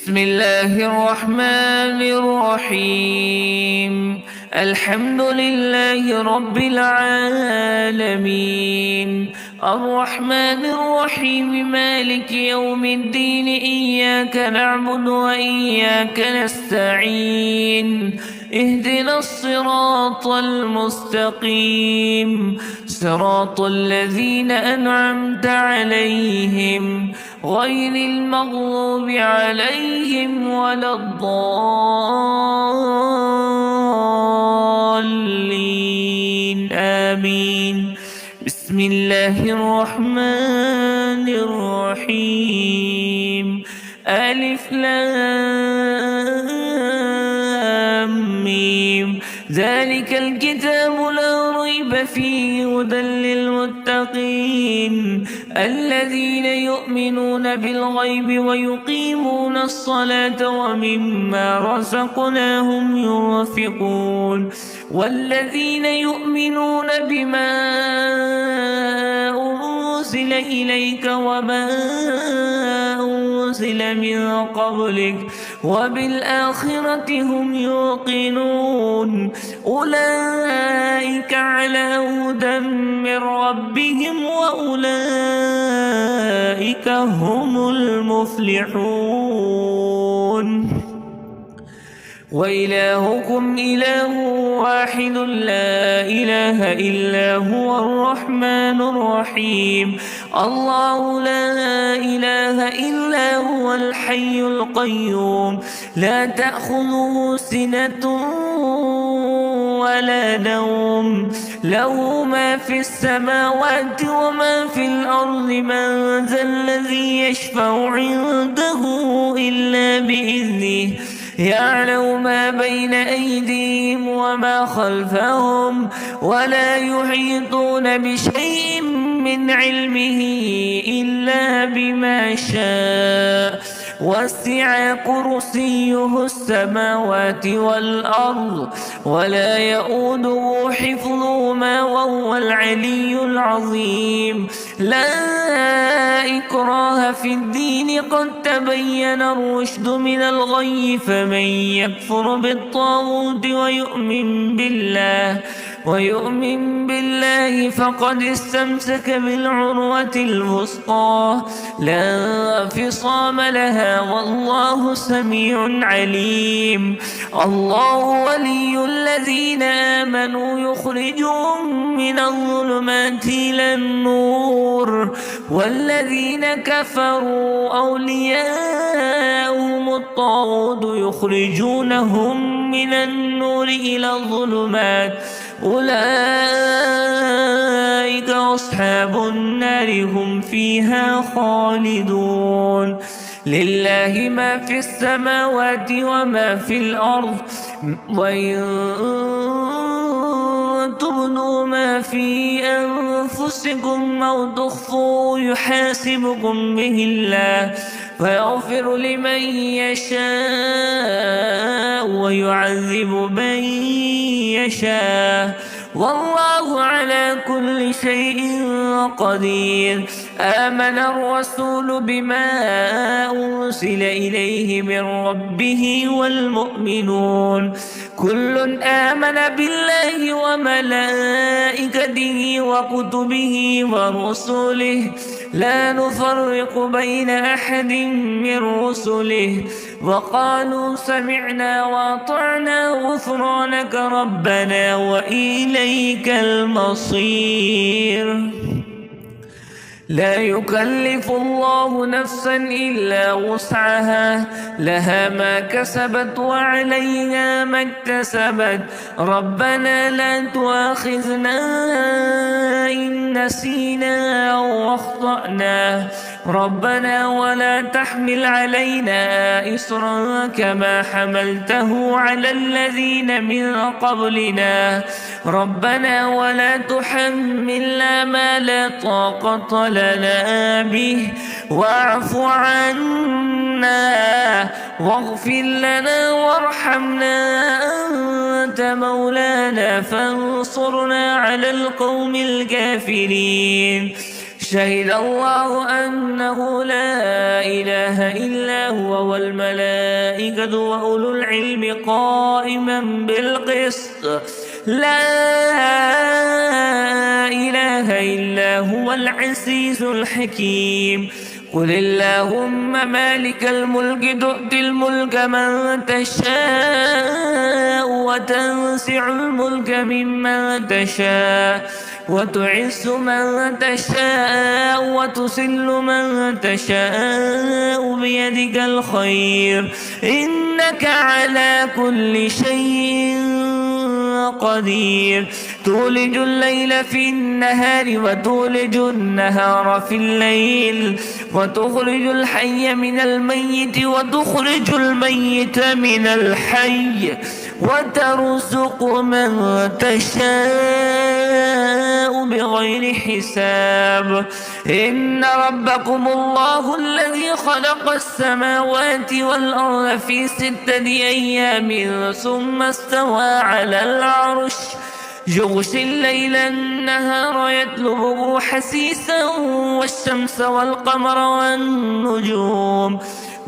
بسم الله الرحمن الرحيم. الحمد لله رب العالمين، الرحمن الرحيم، مالك يوم الدين. إياك نعبد وإياك نستعين. اهدنا الصراط المستقيم، صراط الذين أنعمت عليهم غير المغضوب عليهم ولا الضالين، آمين. بسم الله الرحمن الرحيم. ألف لام ميم. ذلك الكتاب لا ريب فيه هدى للمتقين الذين يؤمنون بالغيب ويقيمون الصلاة ومما رزقناهم ينفقون والذين يؤمنون بما أنزل إليك وما أنزل من قبلك وبالآخرة هم يوقنون. أولئك على هدى من ربهم وأولئك هم المفلحون. وإلهكم إله واحد لا إله إلا هو الرحمن الرحيم. الله لا إله إلا هو الحي القيوم، لا تأخذه سنة ولا نوم، له ما في السماوات وما في الأرض. من ذا الذي يشفع عنده إلا بإذنه، يعلم ما بين أيديهم وما خلفهم ولا يحيطون بشيء من علمه إلا بما شاء. وسع كرسيه السماوات والأرض ولا يؤوده حفظهما وهو العلي العظيم. لا إكراه في الدين، قد تبين الرشد من الغي. فمن يكفر بالطاغوت ويؤمن بالله فقد استمسك بالعروة الوثقى لا انفصام لها، والله سميع عليم. الله ولي الذين آمنوا يخرجهم من الظلمات إلى النور، والذين كفروا أولياءهم الطاغوت يخرجونهم من النور إلى الظلمات. أولئك أصحاب النار هم فيها خالدون. لله ما في السماوات وما في الأرض، وإن تبدوا ما في أنفسكم أو تخفوه يحاسبكم به الله، فيغفر لمن يشاء ويعذب من يشاء، والله على كل شيء قدير. آمن الرسول بما أنزل إليه من ربه والمؤمنون كل آمن بالله وملائكته وكتبه ورسله لا نفرق بين أحد من رسله، وقالوا سمعنا وأطعنا غفرانك ربنا وإليك المصير. لا يكلف الله نفسا إلا وسعها، لها ما كسبت وعليها ما اكتسبت. ربنا لا تؤاخذنا إن نسينا أو أخطأنا، ربنا ولا تحمل علينا إصرا كما حملته على الذين من قبلنا، ربنا ولا تحملنا ما لا طاقة لنا به، واعف عنا واغفر لنا وارحمنا، أنت مولانا فانصرنا على القوم الكافرين. شهد الله أنه لا إله إلا هو والملائكة وأولو العلم قائما بالقسط لا إله إلا هو العزيز الحكيم. قل اللهم مالك الملك تؤتي الملك من تشاء وتنزع الملك ممن تشاء وتعز من تشاء وتذل من تشاء بيدك الخير إنك على كل شيء قدير. تولج الليل في النهار وتولج النهار في الليل وتخرج الحي من الميت وتخرج الميت من الحي وترزق من تشاء بغير حساب. إن ربكم الله الذي خلق السماوات والأرض في 6 أيام ثم استوى على العرش يغشي الليل النهار يطلبه حثيثا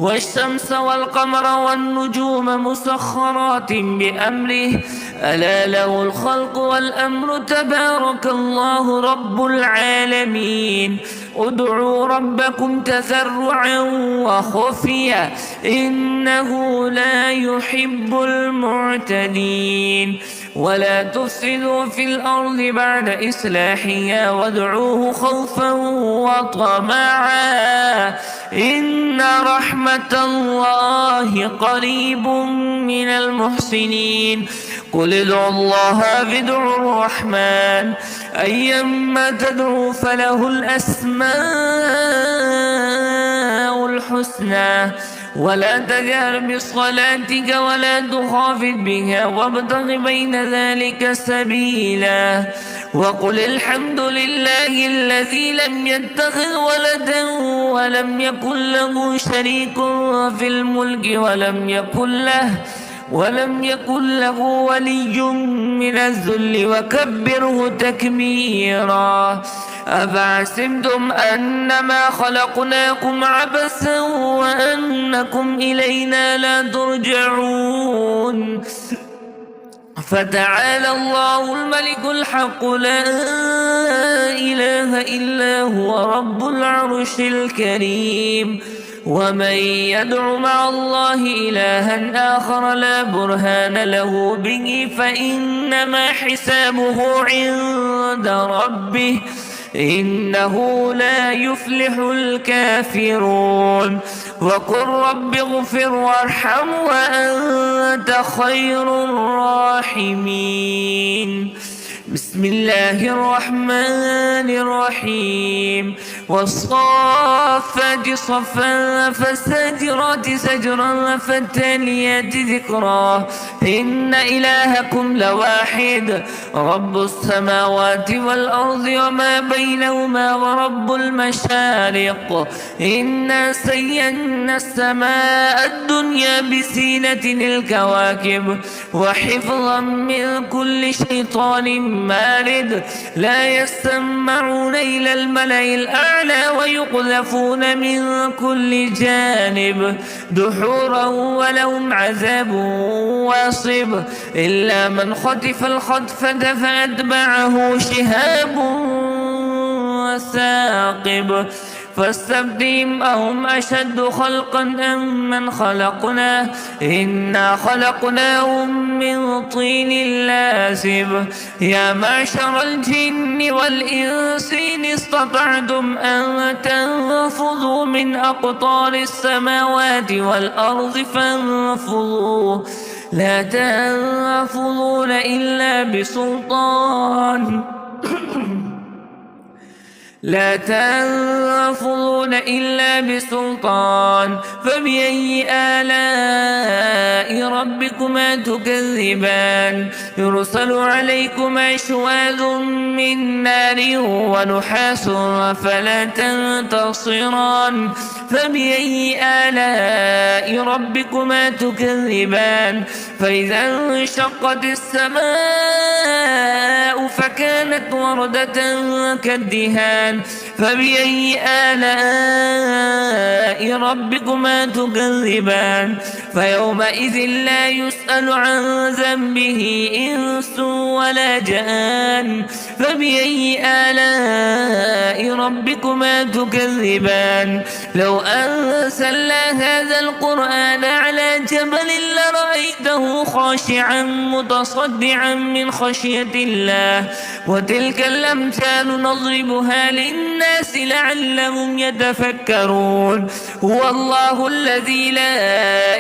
والشمس والقمر والنجوم مسخرات بأمره ألا له الخلق والأمر تبارك الله رب العالمين. ادعوا ربكم تضرعا وخفيا إنه لا يحب المعتدين. ولا تفسدوا في الأرض بعد إصلاحها وادعوه خوفا وطمعا إن رحمة الله قريب من المحسنين. قل ادعوا الله وادعوا الرحمن أيما تدعوا فله الأسماء الحسنى ولا تجهر بصلاتك ولا تخافت بها وابتغ بين ذلك سبيلا. وقل الحمد لله الذي لم يتخذ ولدا ولم يكن له شريك في الملك ولم يكن له ولي من الذل وكبره تكبيرا. أفحسبتم أنما خلقناكم عبثا وأنكم إلينا لا ترجعون فتعالى الله الملك الحق لا إله إلا هو رب العرش الكريم. ومن يدع مع الله إلها آخر لا برهان له به فإنما حسابه عند ربه إنه لا يفلح الكافرون. وقل رب اغفر وارحم وأنت خير الراحمين. بسم الله الرحمن الرحيم. والصافات صفا فالزاجرات زجرا فالتاليات ذكرا إن إلهكم لواحد رب السماوات والأرض وما بينهما ورب المشارق. إنا زينا السماء الدنيا بزينة الكواكب وحفظا من كل شيطان مارد لا يسمعون إلى الملأ الأعلى ويقذفون من كل جانب دحورا ولهم عذاب واصب إلا من خطف الخطفة فأتبعه شهاب ثاقب. فاستفتهم أهم أشد خلقا أم من خلقنا إنا خلقناهم من طين لازب. يا معشر الجن والإنس إن استطعتم أن تنفذوا من أقطار السماوات والأرض فانفذوا لا تنفذون إلا بسلطان فبأي آلاء ربكما تكذبان. يرسل عليكما شواذ من نار ونحاس فلا تنتصران. فبأي آلاء ربكما تكذبان. فإذا انشقت السماء فكانت وردة كالدهان فبأي آلاء ربكما تكذبان فيومئذ لا يسأل عن ذنبه إنس ولا جان فبأي آلاء ربكما تكذبان لو أنزلنا هذا القرآن على جبل لرأيته خاشعا متصدعا من خشية الله وتلك الأمثال نضربها للناس لعلهم يتفكرون هو الله الذي لا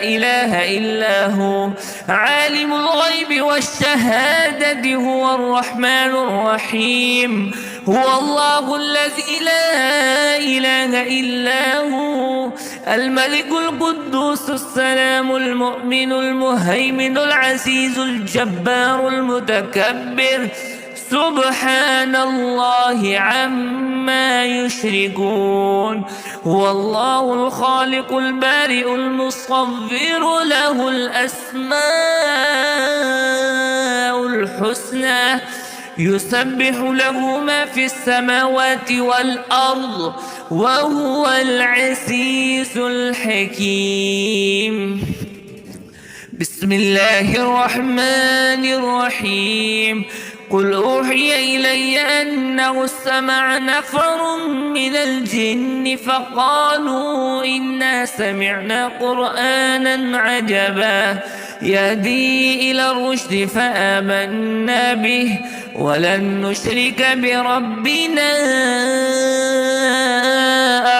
إله إلا هو عالم الغيب والشهادة هو الرحمن الرحيم هو الله الذي لا إله إلا هو الملك القدوس السلام المؤمن المهيمن العزيز الجبار المتكبر سبحان الله عما يشركون هو الله الخالق البارئ المصور له الأسماء الحسنى يسبح له ما في السماوات والأرض وهو العزيز الحكيم بسم الله الرحمن الرحيم قل أوحي إلي أنه استمع نفر من الجن فقالوا إنا سمعنا قرآنا عجبا يهدي إلى الرشد فآمنا به ولن نشرك بربنا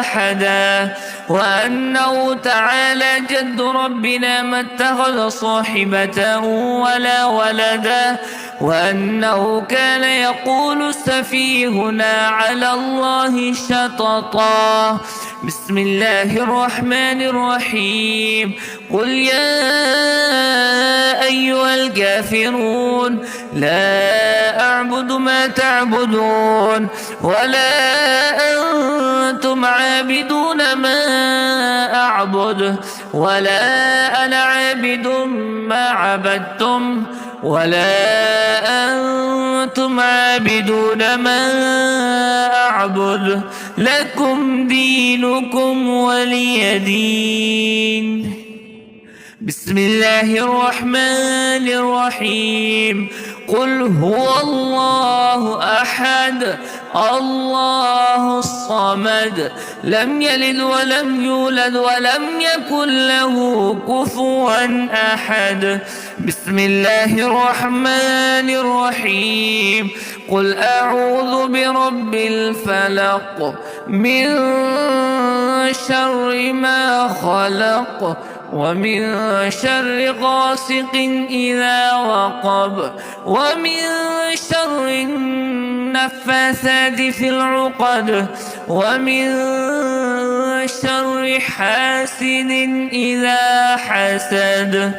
أحدا وأنه تعالى جد ربنا ما اتخذ صاحبة ولا ولدا وأنه كان يقول سفيهنا على الله شططا بسم الله الرحمن الرحيم قل يا أيها الكافرون لا أعبد ما تعبدون ولا أنتم عابدون ما أعبد ولا أنا عابد ما عبدتم ولا أنتم عابدون ما أعبد لكم دينكم ولي دين بسم الله الرحمن الرحيم قل هو الله أحد الله الصمد لم يلد ولم يولد ولم يكن له كفوا أحد بسم الله الرحمن الرحيم قل أعوذ برب الفلق من شر ما خلق ومن شر غاسق إذا وقب ومن شر النفاثات في العقد ومن شر حاسد إذا حسد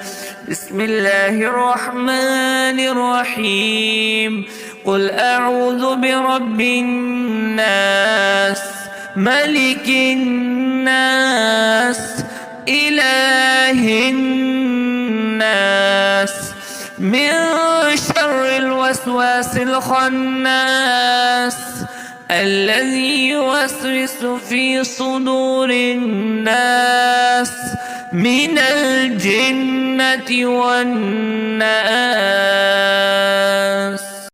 بسم الله الرحمن الرحيم قل أعوذ برب الناس ملك الناس إله الناس من شر الوسواس الخناس الذي يوسوس في صدور الناس من الجنة والناس